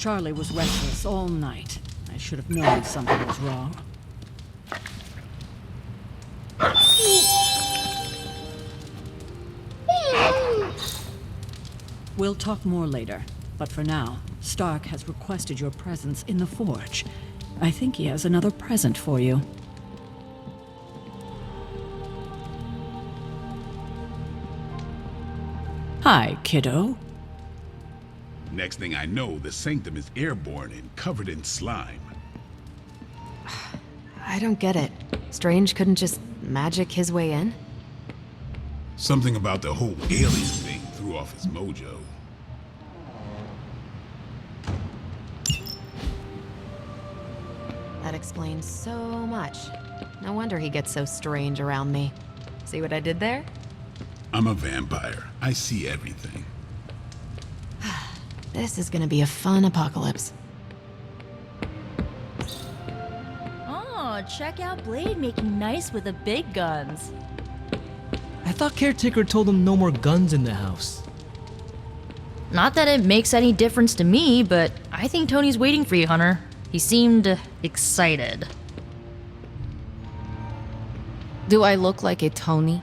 Charlie was restless all night. I should have known something was wrong. We'll talk more later, but for now, Stark has requested your presence in the forge. I think he has another present for you. Hi, kiddo. Next thing I know, the sanctum is airborne and covered in slime. I don't get it. Strange couldn't just magic his way in? Something about the whole alien thing threw off his mojo. That explains so much. No wonder he gets so strange around me. See what I did there? I'm a vampire. I see everything. This is gonna be a fun apocalypse. Oh, check out Blade making nice with the big guns. I thought Caretaker told him no more guns in the house. Not that it makes any difference to me, but I think Tony's waiting for you, Hunter. He seemed excited. Do I look like a Tony?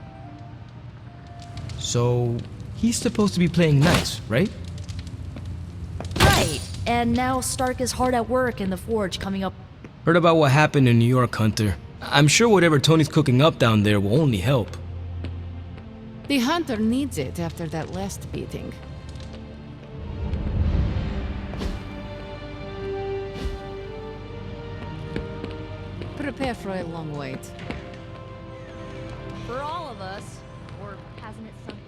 So, he's supposed to be playing nice, right? Right, and now Stark is hard at work in the forge coming up. Heard about what happened in New York, Hunter. I'm sure whatever Tony's cooking up down there will only help. The hunter needs it after that last beating. Prepare for a long wait. For all of us, or hasn't it sunk in?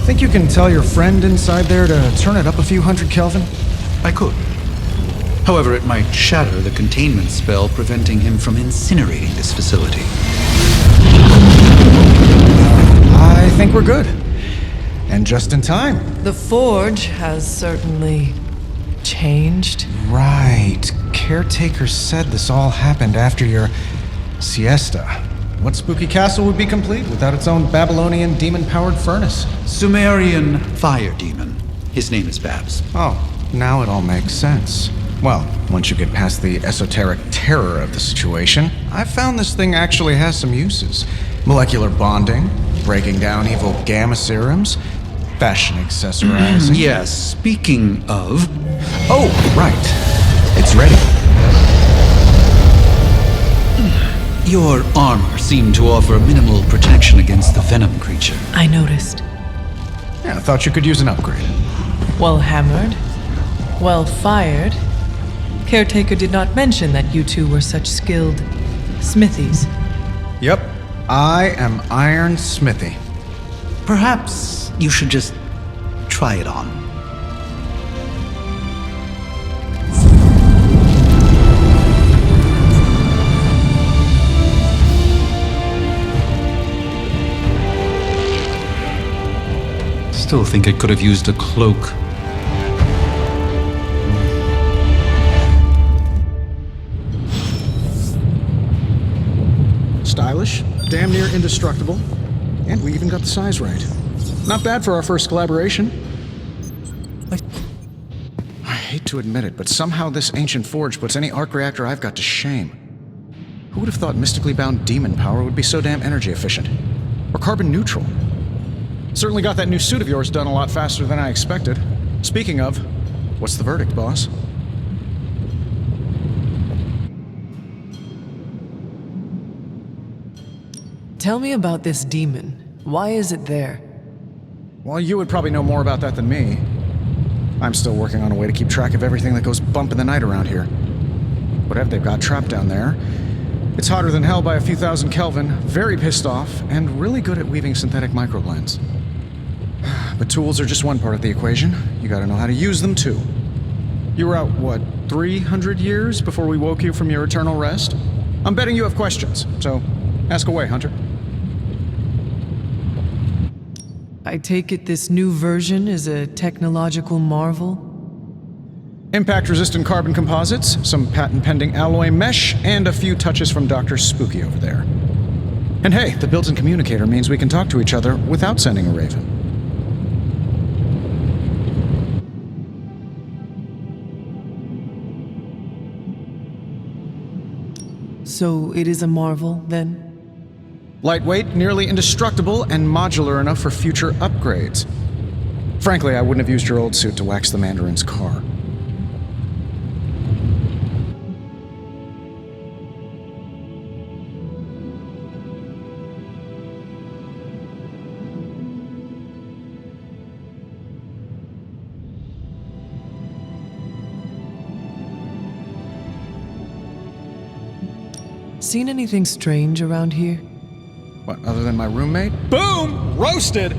Think you can tell your friend inside there to turn it up a few hundred Kelvin? I could. However, it might shatter the containment spell preventing him from incinerating this facility. I think we're good. And just in time. The forge has certainly changed. Right. Caretaker said this all happened after your siesta. What spooky castle would be complete without its own Babylonian demon-powered furnace? Sumerian fire demon. His name is Babs. Oh, now it all makes sense. Well, once you get past the esoteric terror of the situation, I've found this thing actually has some uses. Molecular bonding, breaking down evil gamma serums, fashion accessorizing. Yes, speaking of... Oh, right. It's ready. Your armor seemed to offer minimal protection against the venom creature. I noticed. Yeah, I thought you could use an upgrade. Well hammered. Well fired. Caretaker did not mention that you two were such skilled smithies. Yep, I am Iron Smithy. Perhaps you should just try it on. Still think it could have used a cloak. Stylish, damn near indestructible, and we even got the size right. Not bad for our first collaboration. I hate to admit it, but somehow this ancient forge puts any arc reactor I've got to shame. Who would have thought mystically bound demon power would be so damn energy efficient? Or carbon neutral? Certainly got that new suit of yours done a lot faster than I expected. Speaking of, what's the verdict, boss? Tell me about this demon. Why is it there? Well, you would probably know more about that than me. I'm still working on a way to keep track of everything that goes bump in the night around here. Whatever they've got trapped down there, it's hotter than hell by a few thousand Kelvin, very pissed off, and really good at weaving synthetic microblends. But tools are just one part of the equation. You gotta know how to use them too. You were out, what, 300 years before we woke you from your eternal rest? I'm betting you have questions, so ask away, Hunter. I take it this new version is a technological marvel? Impact-resistant carbon composites, some patent-pending alloy mesh, and a few touches from Dr. Spooky over there. And hey, the built-in communicator means we can talk to each other without sending a raven. So it is a marvel, then? Lightweight, nearly indestructible, and modular enough for future upgrades. Frankly, I wouldn't have used your old suit to wax the Mandarin's car. Seen anything strange around here? What, other than my roommate? Boom! Roasted!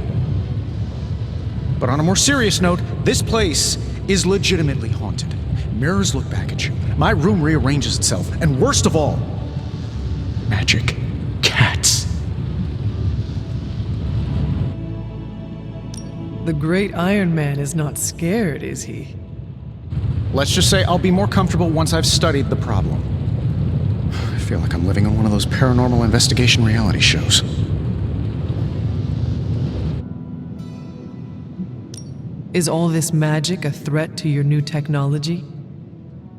But on a more serious note, this place is legitimately haunted. Mirrors look back at you. My room rearranges itself. And worst of all, magic cats. The great Iron Man is not scared, is he? Let's just say I'll be more comfortable once I've studied the problem. I feel like I'm living in one of those paranormal investigation reality shows. Is all this magic a threat to your new technology?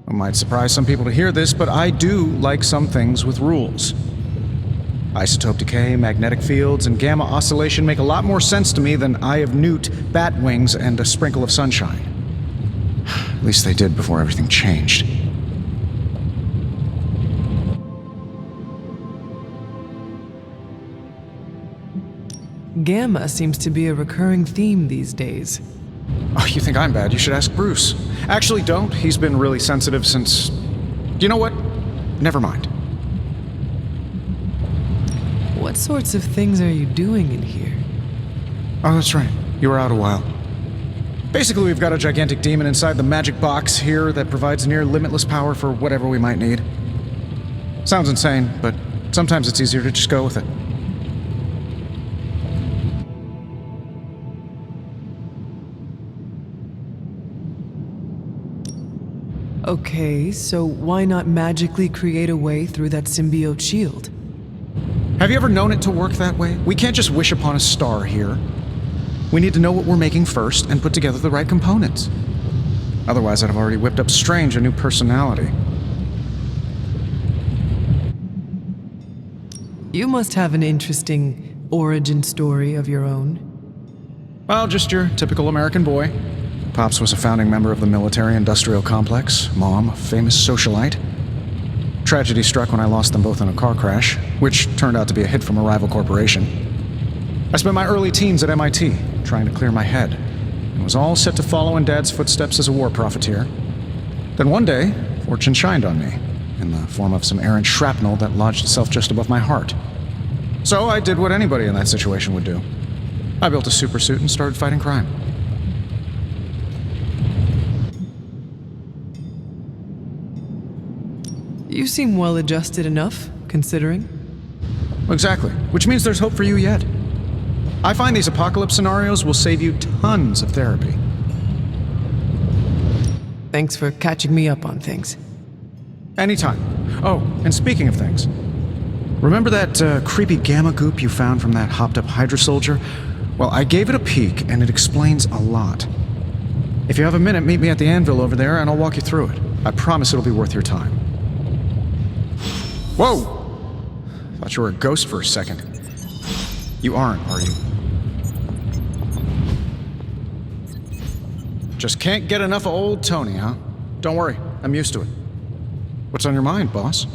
It might surprise some people to hear this, but I do like some things with rules. Isotope decay, magnetic fields, and gamma oscillation make a lot more sense to me than Eye of Newt, bat wings, and a sprinkle of sunshine. At least they did before everything changed. Gamma seems to be a recurring theme these days. Oh, you think I'm bad? You should ask Bruce. Actually, don't. He's been really sensitive since... You know what? Never mind. What sorts of things are you doing in here? Oh, that's right. You were out a while. Basically, we've got a gigantic demon inside the magic box here that provides near limitless power for whatever we might need. Sounds insane, but sometimes it's easier to just go with it. Okay, so why not magically create a way through that symbiote shield? Have you ever known it to work that way? We can't just wish upon a star here. We need to know what we're making first and put together the right components. Otherwise, I'd have already whipped up Strange a new personality. You must have an interesting origin story of your own. Well, just your typical American boy. Pops was a founding member of the military-industrial complex. Mom, a famous socialite. Tragedy struck when I lost them both in a car crash, which turned out to be a hit from a rival corporation. I spent my early teens at MIT, trying to clear my head, and was all set to follow in Dad's footsteps as a war profiteer. Then one day, fortune shined on me, in the form of some errant shrapnel that lodged itself just above my heart. So I did what anybody in that situation would do. I built a supersuit and started fighting crime. You seem well adjusted enough, considering. Exactly, which means there's hope for you yet. I find these apocalypse scenarios will save you tons of therapy. Thanks for catching me up on things. Anytime. Oh, and speaking of things, remember that creepy gamma goop you found from that hopped-up Hydra soldier? Well, I gave it a peek, and it explains a lot. If you have a minute, meet me at the anvil over there, and I'll walk you through it. I promise it'll be worth your time. Whoa! Thought you were a ghost for a second. You aren't, are you? Just can't get enough of old Tony, huh? Don't worry, I'm used to it. What's on your mind, boss?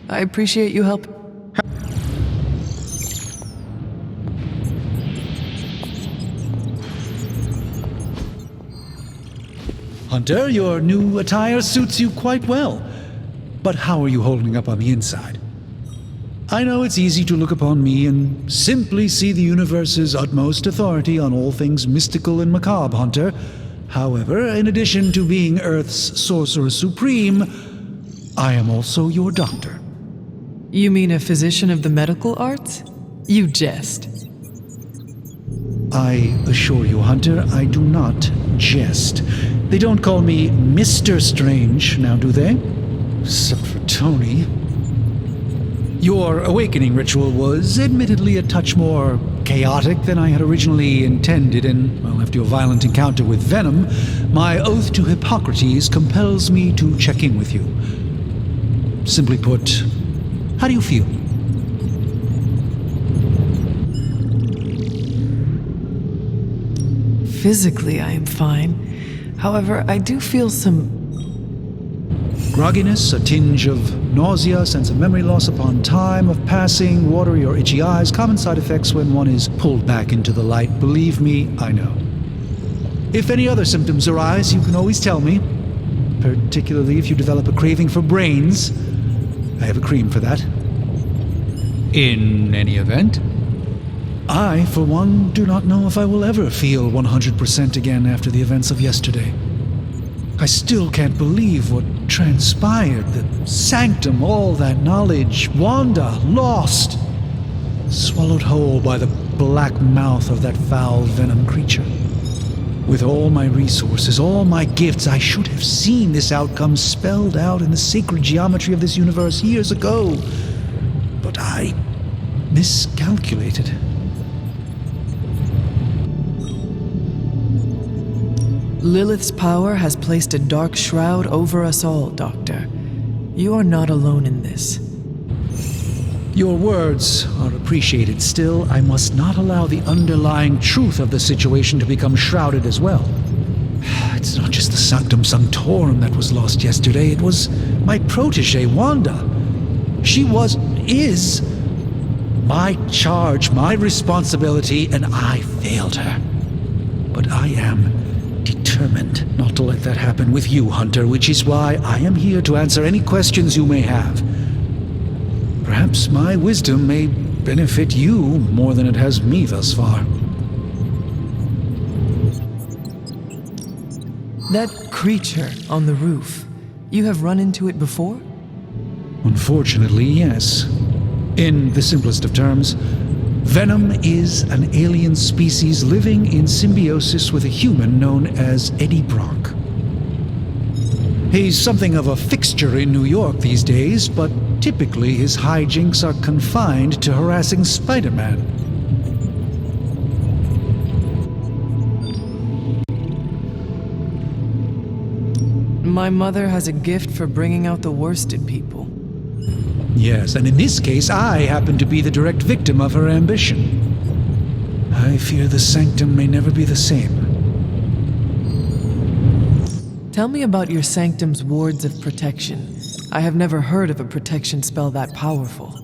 I appreciate you help. Hunter, your new attire suits you quite well. But how are you holding up on the inside? I know it's easy to look upon me and simply see the universe's utmost authority on all things mystical and macabre, Hunter. However, in addition to being Earth's sorcerer supreme, I am also your doctor. You mean a physician of the medical arts? You jest. I assure you, Hunter, I do not jest. They don't call me Mr. Strange, now do they? Except for Tony. Your awakening ritual was admittedly a touch more chaotic than I had originally intended, and, well, after your violent encounter with Venom, my oath to Hippocrates compels me to check in with you. Simply put, how do you feel? Physically, I am fine. However, I do feel some Grogginess, a tinge of nausea, sense of memory loss upon time of passing, watery or itchy eyes, common side effects when one is pulled back into the light. Believe me, I know. If any other symptoms arise, you can always tell me, particularly if you develop a craving for brains. I have a cream for that. In any event, I, for one, do not know if I will ever feel 100% again after the events of yesterday. I still can't believe what transpired. The sanctum, all that knowledge, Wanda, lost. Swallowed whole by the black mouth of that foul venom creature. With all my resources, all my gifts, I should have seen this outcome spelled out in the sacred geometry of this universe years ago. But I miscalculated. Lilith's power has placed a dark shroud over us all, Doctor. You are not alone in this. Your words are appreciated. Still, I must not allow the underlying truth of the situation to become shrouded as well. It's not just the Sanctum Sanctorum that was lost yesterday. It was my protege, Wanda. She is my charge, my responsibility, and I failed her. But I am determined not to let that happen with you, Hunter, which is why I am here to answer any questions you may have. Perhaps my wisdom may benefit you more than it has me thus far. That creature on the roof, you have run into it before? Unfortunately, yes. In the simplest of terms, Venom is an alien species living in symbiosis with a human known as Eddie Brock. He's something of a fixture in New York these days, but typically his hijinks are confined to harassing Spider-Man. My mother has a gift for bringing out the worst in people. Yes, and in this case, I happen to be the direct victim of her ambition. I fear the Sanctum may never be the same. Tell me about your Sanctum's wards of protection. I have never heard of a protection spell that powerful.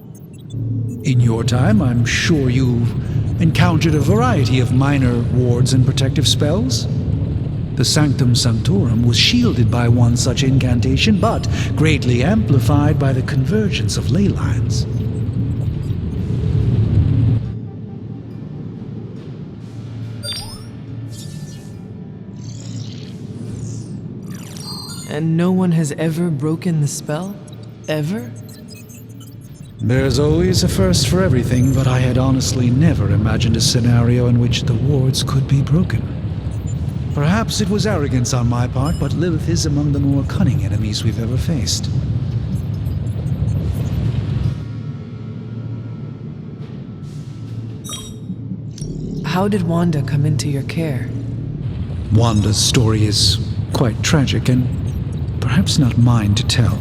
In your time, I'm sure you've encountered a variety of minor wards and protective spells. The Sanctum Sanctorum was shielded by one such incantation, but greatly amplified by the convergence of ley lines. And no one has ever broken the spell? Ever? There's always a first for everything, but I had honestly never imagined a scenario in which the wards could be broken. Perhaps it was arrogance on my part, but Lilith is among the more cunning enemies we've ever faced. How did Wanda come into your care? Wanda's story is quite tragic and perhaps not mine to tell.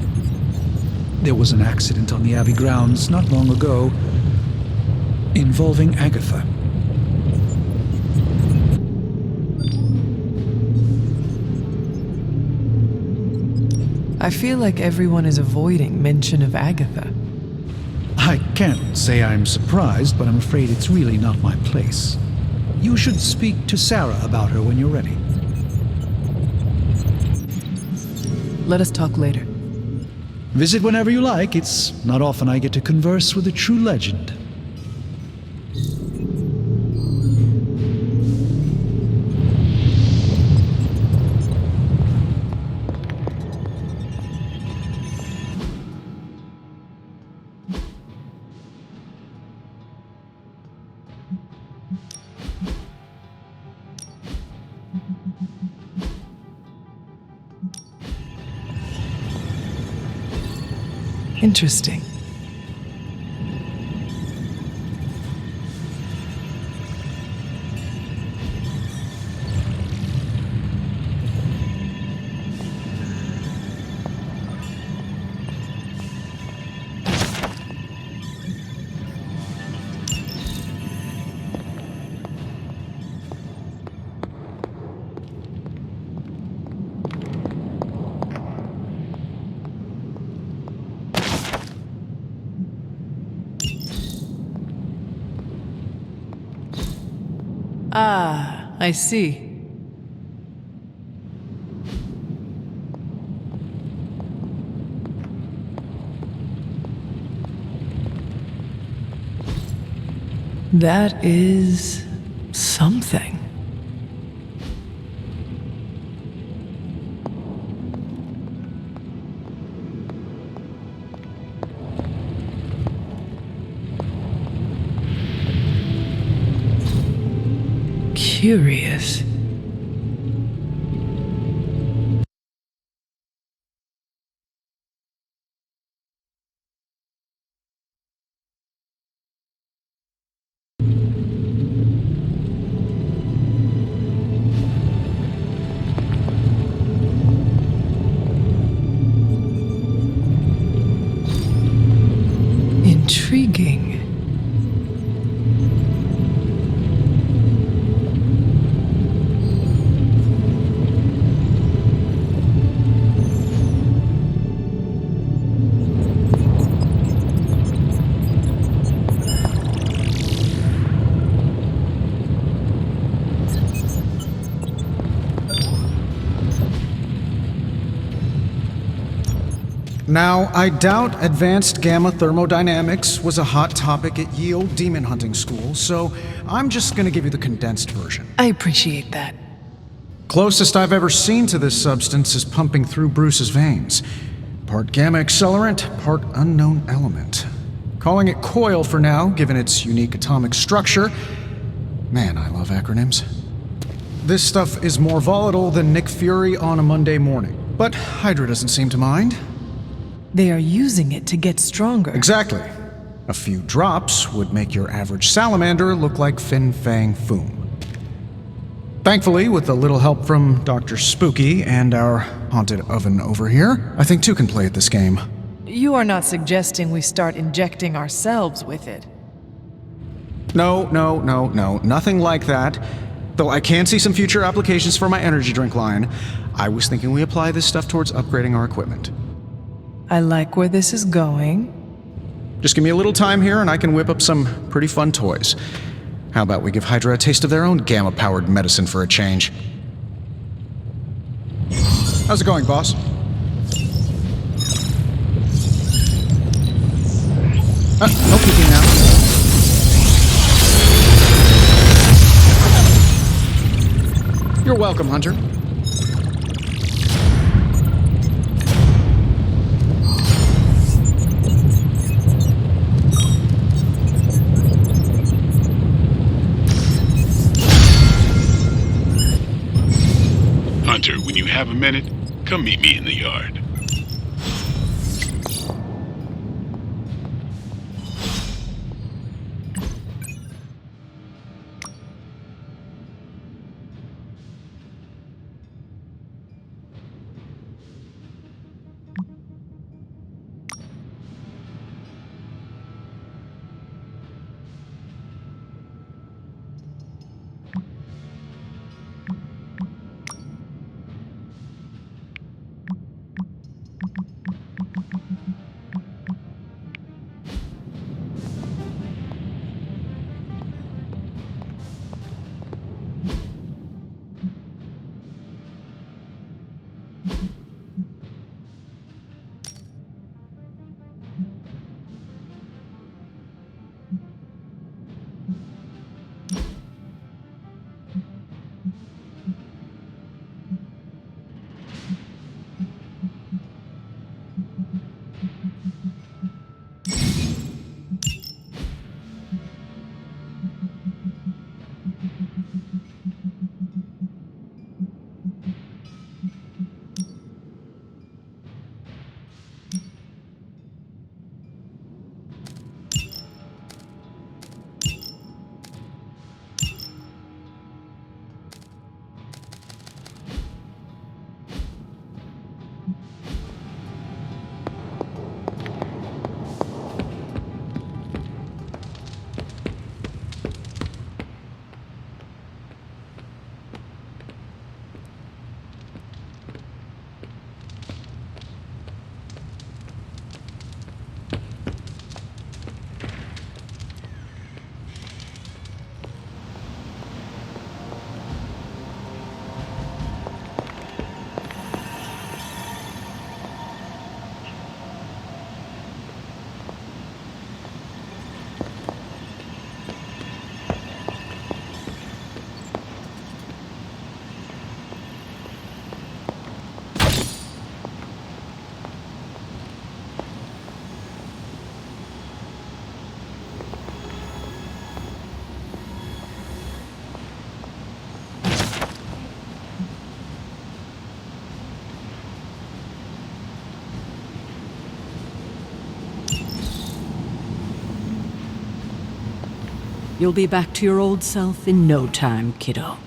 There was an accident on the Abbey grounds not long ago involving Agatha. I feel like everyone is avoiding mention of Agatha. I can't say I'm surprised, but I'm afraid it's really not my place. You should speak to Sarah about her when you're ready. Let us talk later. Visit whenever you like. It's not often I get to converse with a true legend. Interesting. Ah, I see. That is something. Curious. Intriguing. Now, I doubt advanced gamma thermodynamics was a hot topic at Yield Demon Hunting School, so I'm just gonna give you the condensed version. I appreciate that. Closest I've ever seen to this substance is pumping through Bruce's veins. Part gamma accelerant, part unknown element. Calling it coil for now, given its unique atomic structure. Man, I love acronyms. This stuff is more volatile than Nick Fury on a Monday morning, but Hydra doesn't seem to mind. They are using it to get stronger. Exactly. A few drops would make your average salamander look like Fin Fang Foom. Thankfully, with a little help from Dr. Spooky and our haunted oven over here, I think two can play at this game. You are not suggesting we start injecting ourselves with it. No, nothing like that. Though I can see some future applications for my energy drink line. I was thinking we apply this stuff towards upgrading our equipment. I like where this is going. Just give me a little time here and I can whip up some pretty fun toys. How about we give Hydra a taste of their own gamma-powered medicine for a change? How's it going, boss? No peeking now. You're welcome, Hunter. Hunter, when you have a minute, come meet me in the yard. You'll be back to your old self in no time, kiddo.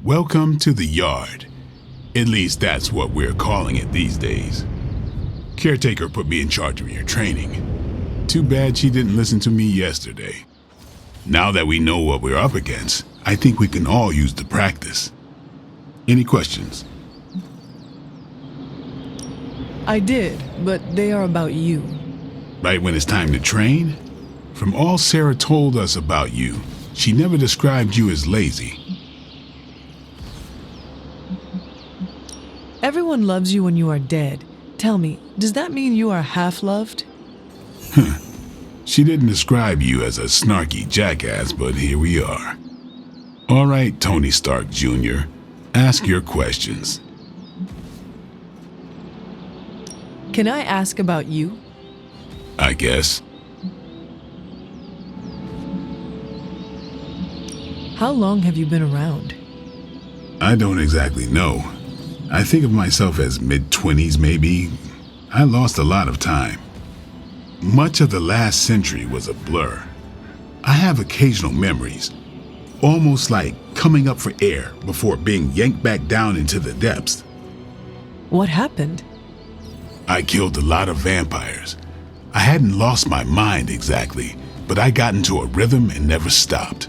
Welcome to the yard. At least that's what we're calling it these days. Caretaker put me in charge of your training. Too bad she didn't listen to me yesterday. Now that we know what we're up against, I think we can all use the practice. Any questions? I did, but they are about you. Right when it's time to train? From all Sarah told us about you, she never described you as lazy. Everyone loves you when you are dead. Tell me, does that mean you are half-loved? She didn't describe you as a snarky jackass, but here we are. All right, Tony Stark Jr., ask your questions. Can I ask about you? I guess. How long have you been around? I don't exactly know. I think of myself as mid-20s maybe. I lost a lot of time. Much of the last century was a blur. I have occasional memories, almost like coming up for air before being yanked back down into the depths. What happened? I killed a lot of vampires. I hadn't lost my mind exactly, but I got into a rhythm and never stopped.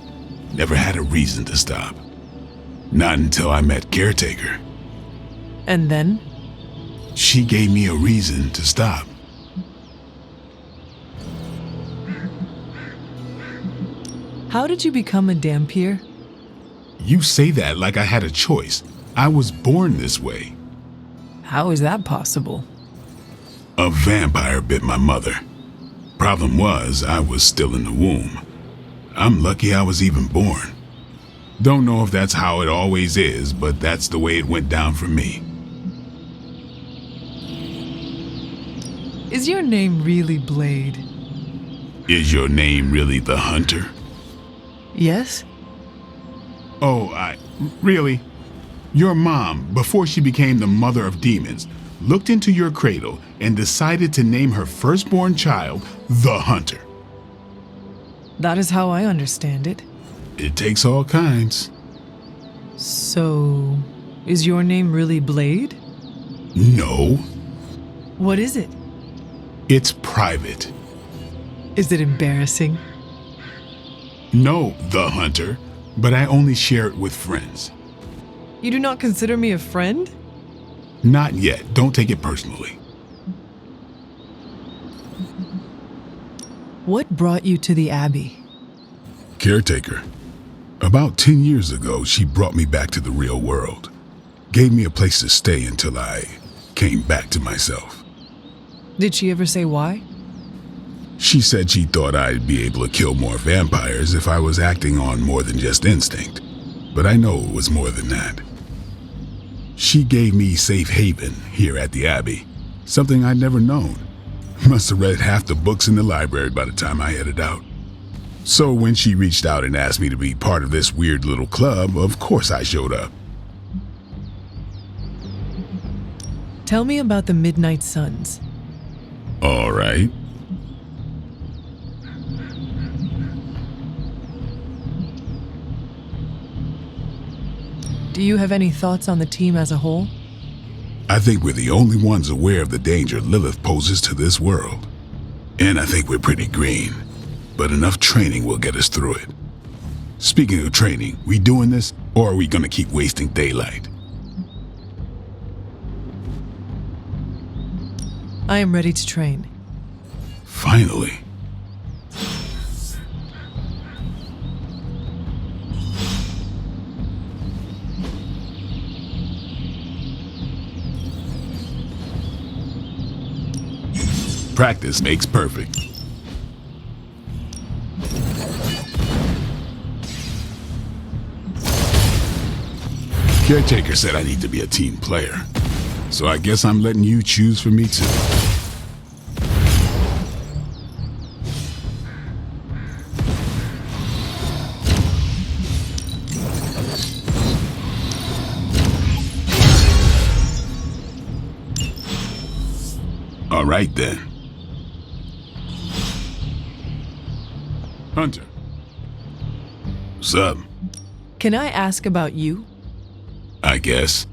Never had a reason to stop. Not until I met Caretaker. And then? She gave me a reason to stop. How did you become a Dampier? You say that like I had a choice. I was born this way. How is that possible? A vampire bit my mother. Problem was, I was still in the womb. I'm lucky I was even born. Don't know if that's how it always is, but that's the way it went down for me. Is your name really Blade? Is your name really the Hunter? Yes? Oh, really? Your mom, before she became the mother of demons, looked into your cradle and decided to name her firstborn child the Hunter. That is how I understand it. It takes all kinds. So, is your name really Blade? No, What is it? it's private. Is it embarrassing? No, the Hunter, but I only share it with friends. You do not consider me a friend? Not yet. Don't take it personally. What brought you to the Abbey? Caretaker. About 10 years ago, she brought me back to the real world. Gave me a place to stay until I came back to myself. Did she ever say why? She said she thought I'd be able to kill more vampires if I was acting on more than just instinct. But I know it was more than that. She gave me safe haven here at the Abbey, something I'd never known. Must have read half the books in the library by the time I headed out. So when she reached out and asked me to be part of this weird little club, of course I showed up. Tell me about the Midnight Suns. All right. Do you have any thoughts on the team as a whole? I think we're the only ones aware of the danger Lilith poses to this world. And I think we're pretty green, but enough training will get us through it. Speaking of training, we doing this, or are we gonna keep wasting daylight? I am ready to train. Finally. Practice makes perfect. Caretaker said I need to be a team player, so I guess I'm letting you choose for me too. All right then. Hunter. What's up? Can I ask about you? I guess.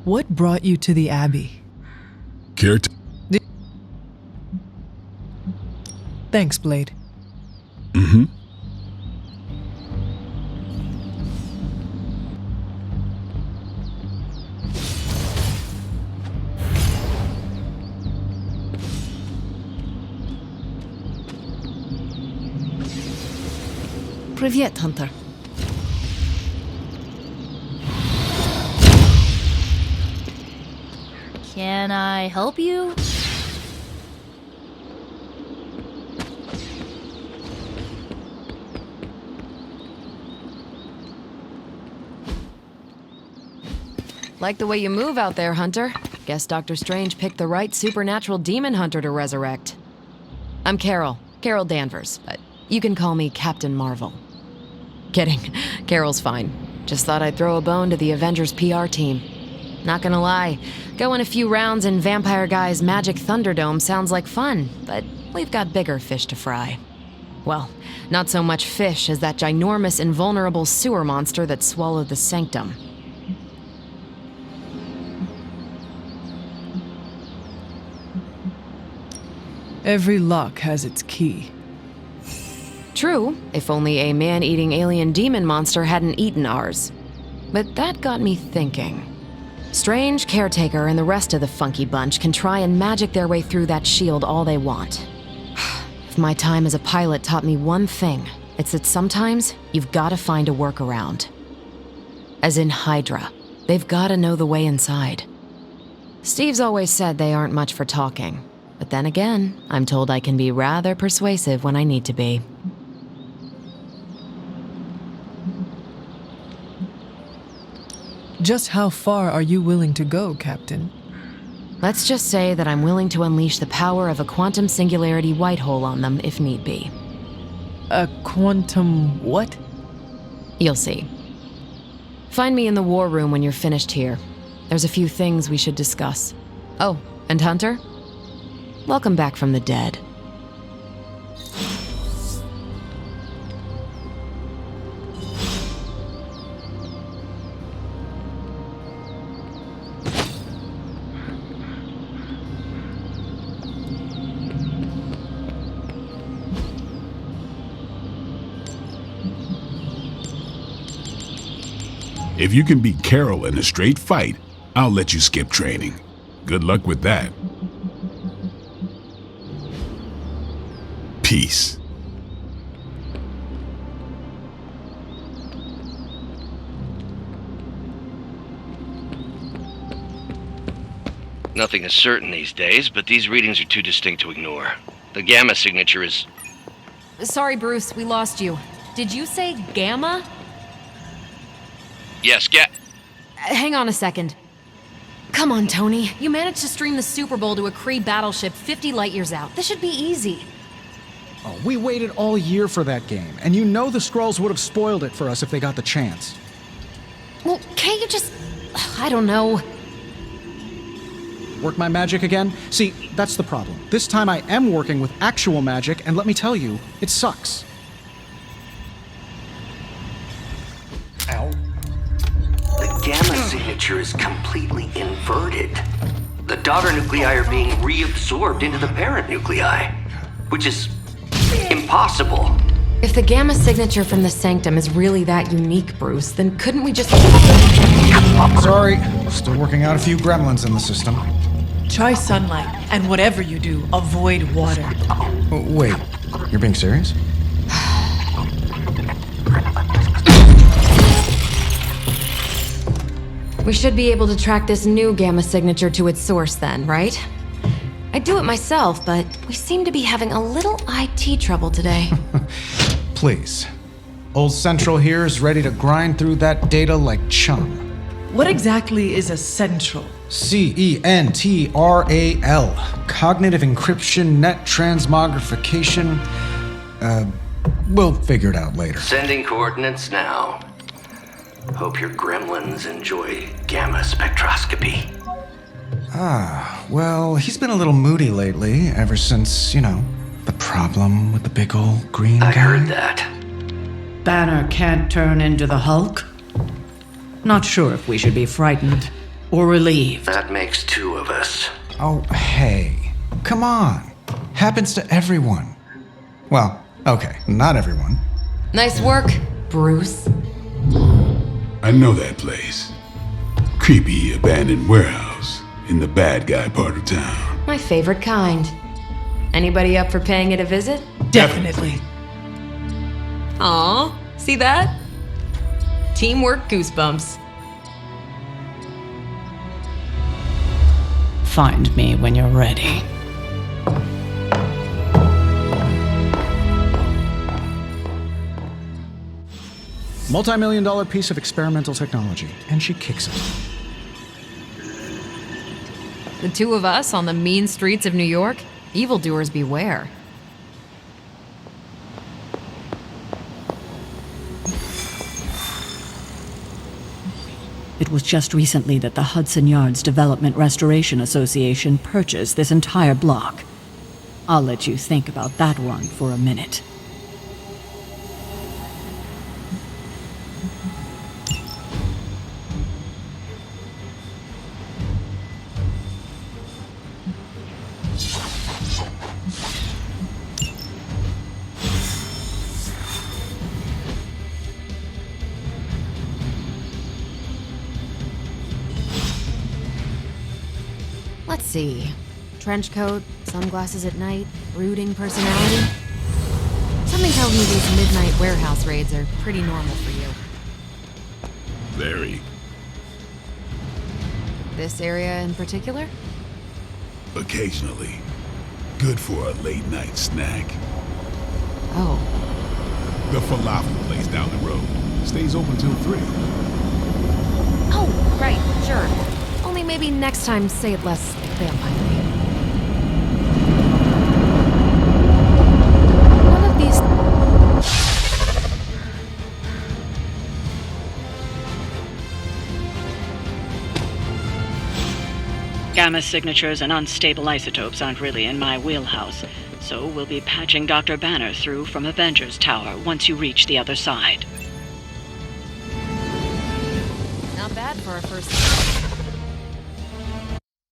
What brought you to the Abbey? Caretaker. Thanks, Blade. Mm-hmm. Привет, Hunter. Can I help you? Like the way you move out there, Hunter. Guess Dr. Strange picked the right supernatural demon hunter to resurrect. I'm Carol Danvers, but you can call me Captain Marvel. Kidding, Carol's fine. Just thought I'd throw a bone to the Avengers PR team. Not gonna lie, going a few rounds in Vampire Guy's Magic Thunderdome sounds like fun, but we've got bigger fish to fry. Well, not so much fish as that ginormous invulnerable sewer monster that swallowed the Sanctum. Every lock has its key. True, if only a man-eating alien demon monster hadn't eaten ours. But that got me thinking. Strange, Caretaker, and the rest of the funky bunch can try and magic their way through that shield all they want. If my time as a pilot taught me one thing, it's that sometimes you've got to find a workaround. As in Hydra, they've got to know the way inside. Steve's always said they aren't much for talking. But then again, I'm told I can be rather persuasive when I need to be. Just how far are you willing to go, Captain? Let's just say that I'm willing to unleash the power of a quantum singularity white hole on them if need be. A quantum what? You'll see. Find me in the war room when you're finished here. There's a few things we should discuss. Oh, and Hunter? Welcome back from the dead. If you can beat Carol in a straight fight, I'll let you skip training. Good luck with that. Peace. Nothing is certain these days, but these readings are too distinct to ignore. The gamma signature is... Sorry, Bruce, we lost you. Did you say gamma? Yes, Hang on a second. Come on, Tony. You managed to stream the Super Bowl to a Kree battleship 50 light years out. This should be easy. Oh, we waited all year for that game, and you know the Skrulls would have spoiled it for us if they got the chance. Well, can't you just... I don't know. Work my magic again? See, that's the problem. This time I am working with actual magic, and let me tell you, it sucks. Ow. The gamma signature is completely inverted. The daughter nuclei are being reabsorbed into the parent nuclei, which is impossible. If the gamma signature from the Sanctum is really that unique, Bruce, then couldn't we just... Sorry, still working out a few gremlins in the system. Try sunlight, and whatever you do, avoid water. Oh, wait, you're being serious? We should be able to track this new gamma signature to its source then, right? I'd do it myself, but we seem to be having a little IT trouble today. Please. Old Central here is ready to grind through that data like chum. What exactly is a central? CENTRAL. Cognitive encryption, net transmogrification. We'll figure it out later. Sending coordinates now. Hope your gremlins enjoy gamma spectroscopy. Well, he's been a little moody lately, ever since, the problem with the big old green guy. I heard that. Banner can't turn into the Hulk? Not sure if we should be frightened or relieved. That makes two of us. Oh, hey. Come on. Happens to everyone. Well, okay, not everyone. Nice work, Bruce. I know that place. Creepy abandoned warehouse in the bad guy part of town. My favorite kind. Anybody up for paying it a visit? Definitely. Aw, see that? Teamwork goosebumps. Find me when you're ready. Multi-million-dollar piece of experimental technology, and she kicks it. The two of us on the mean streets of New York? Evildoers beware. It was just recently that the Hudson Yards Development Restoration Association purchased this entire block. I'll let you think about that one for a minute. Let's see. Trench coat, sunglasses at night, brooding personality. Something tells me these midnight warehouse raids are pretty normal for you. Very. This area in particular? Occasionally. Good for a late night snack. Oh. The falafel place down the road stays open till 3. Oh, right, sure. Only maybe next time say it less vampire-y. One of these... Gamma signatures and unstable isotopes aren't really in my wheelhouse, so we'll be patching Dr. Banner through from Avengers Tower once you reach the other side. Not bad for our first...